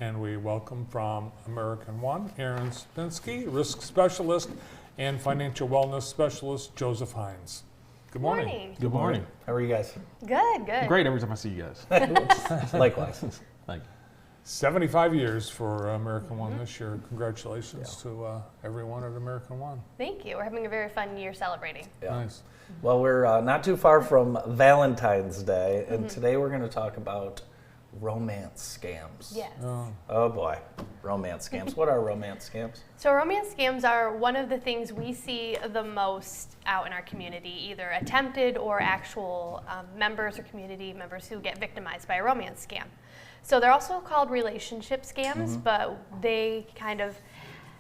and we welcome from American One, Erin Supinsky, Risk Specialist and Financial Wellness Specialist, Joseph Hines. Good morning. Good morning. How are you guys? Good. Great every time I see you guys. Likewise. Thank you. 75 years for American One this year. Congratulations to everyone at American One. Thank you. We're having a very fun year celebrating. Yeah. Nice. Well, we're not too far from Valentine's Day, and today we're going to talk about romance scams. Yes. Oh boy, romance scams. What are romance scams? So romance scams are one of the things we see the most out in our community, either attempted or actual members or community members who get victimized by a romance scam. So they're also called relationship scams, but they kind of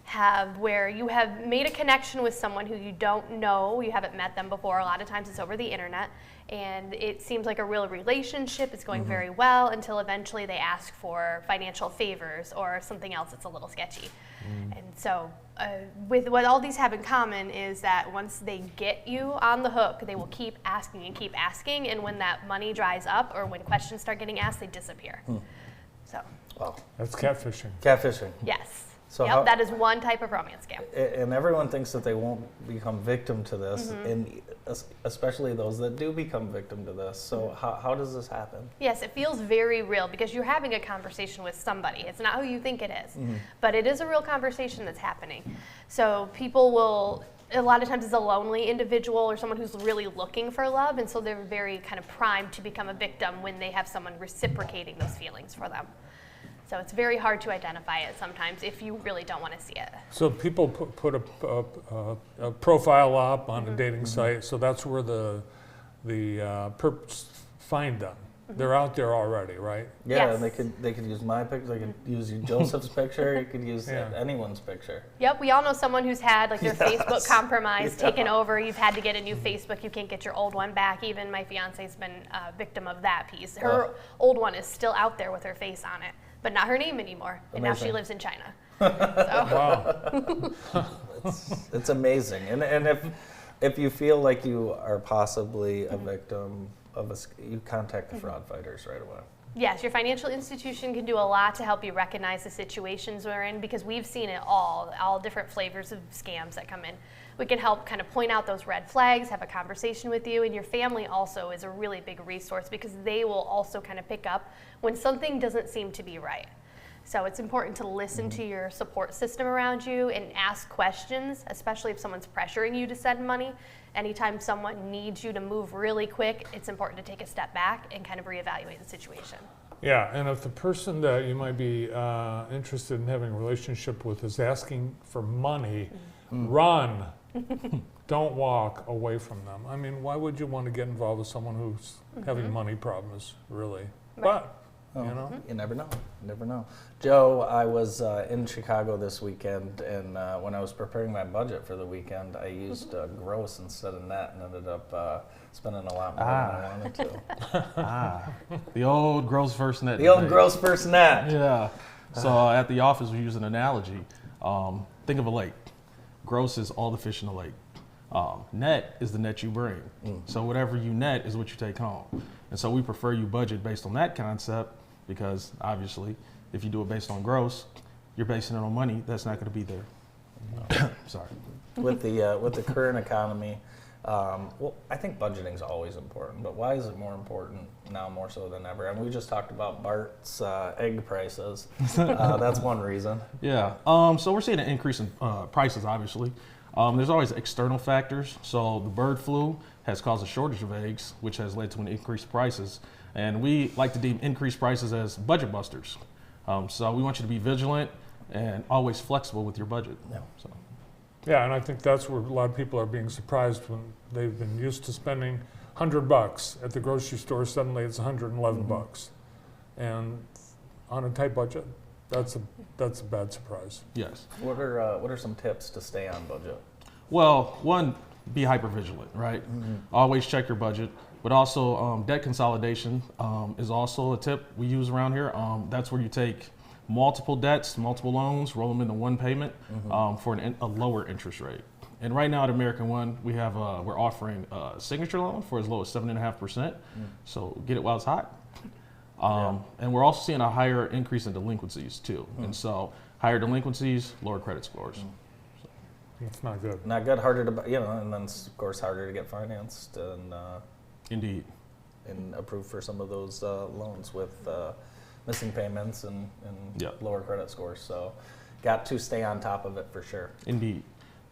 have where you have made a connection with someone who you don't know, you haven't met them before. A lot of times it's over the internet, and it seems like a real relationship. It's going very well until eventually they ask for financial favors or something else that's a little sketchy. And so with what all these have in common is that once they get you on the hook, they will keep asking, and when that money dries up or when questions start getting asked, they disappear. So. Wow. That's catfishing. Catfishing. Yes. So yep, that is one type of romance scam. And everyone thinks that they won't become victim to this, and especially those that do become victim to this. So how does this happen? Yes, it feels very real because you're having a conversation with somebody. It's not who you think it is, but it is a real conversation that's happening. So people will, a lot of times it's a lonely individual or someone who's really looking for love, and so they're very kind of primed to become a victim when they have someone reciprocating those feelings for them. So it's very hard to identify it sometimes if you really don't want to see it. So people put a profile up on a dating site, so that's where the perps find them. They're out there already, right? Yeah, Yes. and they could use my picture, they could use Joseph's picture, you could use Yeah. anyone's picture. Yep, we all know someone who's had like their Facebook compromised, taken over. You've had to get a new Facebook. You can't get your old one back. Even my fiance's been a victim of that piece. Her old one is still out there with her face on it, but not her name anymore. And now she Amazing. lives in China. So. Wow. It's amazing. And if you feel like you are possibly a victim of you contact the fraud fighters right away. Yes, your financial institution can do a lot to help you recognize the situations we're in because we've seen it all different flavors of scams that come in. We can help kind of point out those red flags, have a conversation with you, and your family also is a really big resource because they will also kind of pick up when something doesn't seem to be right. So it's important to listen to your support system around you and ask questions, especially if someone's pressuring you to send money. Anytime someone needs you to move really quick, it's important to take a step back and kind of reevaluate the situation. Yeah, and if the person that you might be interested in having a relationship with is asking for money, run. Don't walk away from them. I mean, why would you want to get involved with someone who's having money problems, really? Right. But, you know. You never know. You never know. Joe, I was in Chicago this weekend, and when I was preparing my budget for the weekend, I used gross instead of net and ended up spending a lot more than I wanted to. The old gross first net. The old debate. gross first net. Yeah. So at the office, we use an analogy. Think of a lake. Gross is all the fish in the lake. Net is the net you bring. So whatever you net is what you take home. And so we prefer you budget based on that concept because obviously if you do it based on gross, you're basing it on money that's not going to be there. Sorry. With the current economy, well, I think budgeting is always important, but why is it more important now more so than ever? And we just talked about Bart's egg prices. That's one reason. Yeah. So we're seeing an increase in prices, obviously. There's always external factors. So the bird flu has caused a shortage of eggs, which has led to an increased prices. And we like to deem increased prices as budget busters. So we want you to be vigilant and always flexible with your budget. Yeah. So. Yeah, and I think that's where a lot of people are being surprised when they've been used to spending $100 at the grocery store. Suddenly it's $111, and on a tight budget, that's a bad surprise. Yes. What are some tips to stay on budget? Well, one, be hyper vigilant, right? Always check your budget. But also debt consolidation is also a tip we use around here. That's where you take multiple debts, multiple loans, roll them into one payment for a lower interest rate. And right now at American One, we're offering a signature loan for as low as 7.5%. So get it while it's hot. And we're also seeing a higher increase in delinquencies too. And so higher delinquencies, lower credit scores. It's not good. Not good, harder to, and then of course harder to get financed Indeed. and approved for some of those loans with missing payments and Yep. lower credit scores. So, got to stay on top of it for sure. Indeed.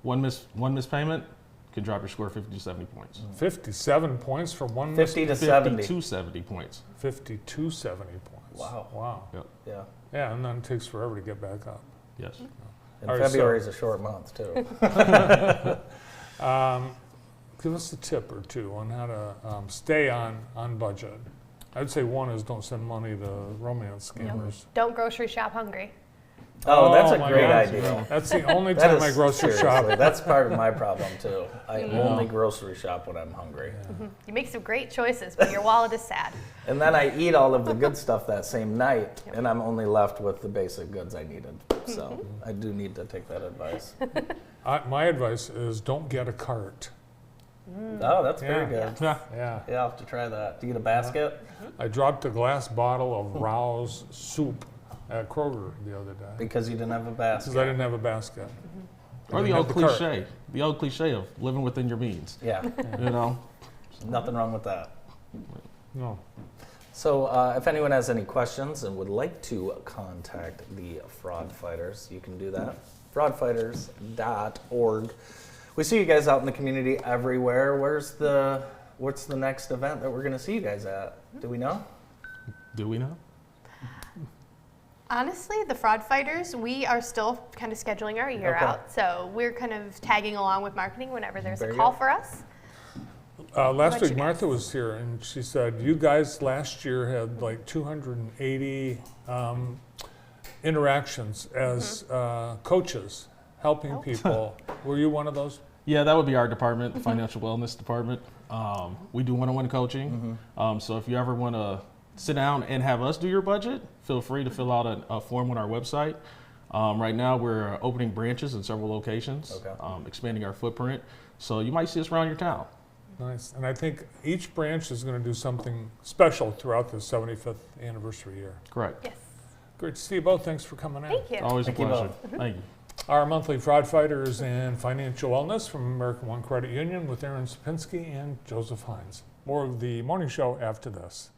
One missed payment can drop your score 50 to 70 points. 57 points for one 50 to 50 70. to 70 points. 52, 70 points. Wow. Wow. Yep. Yeah. Yeah, and then it takes forever to get back up. Yes. And All right, February is a short month too. Give us a tip or two on how to stay on budget. I'd say one is don't send money to romance scammers. Don't grocery shop hungry. Oh, that's a my great God. idea. That's the only That time I is- grocery seriously, shop. That's part of my problem too. I Yeah. only grocery shop when I'm hungry. You make some great choices, but your wallet is sad. And then I eat all of the good stuff that same night, and I'm only left with the basic goods I needed. So I do need to take that advice. My advice is don't get a cart. Oh, that's very Yeah. good. Yeah. Yeah, I'll have to try that. Do you get a basket? I dropped a glass bottle of Rouse soup at Kroger the other day Because you didn't have a because basket. I didn't have a basket. I Or the didn't old have cart. cliche of living within your means. Yeah, You know, nothing wrong with that. No. So if anyone has any questions and would like to contact the Fraud Fighters, you can do that. fraudfighters.org. We see you guys out in the community everywhere. What's the next event that we're going to see you guys at? Do we know? do we know? Honestly, the Fraud Fighters, we are still kind of scheduling our year Okay. out. So we're kind of tagging along with marketing whenever there's Very a call good. for us. Last about week you Martha guys? was here and she said you guys last year had like 280 interactions as coaches helping Oh. people. Were you one of those? Yeah, that would be our department, the financial wellness department. We do one-on-one coaching. So if you ever want to sit down and have us do your budget, feel free to fill out a form on our website. Right now, we're opening branches in several locations, Okay. expanding our footprint. So you might see us around your town. Nice. And I think each branch is going to do something special throughout the 75th anniversary year. Correct. Yes. Great to see you both. Thanks for coming in. Thank you. Always Thank a you pleasure. both. Thank you. Our monthly Fraud Fighters and Financial Wellness from American One Credit Union with Erin Supinsky and Joseph Hines. More of the morning show after this.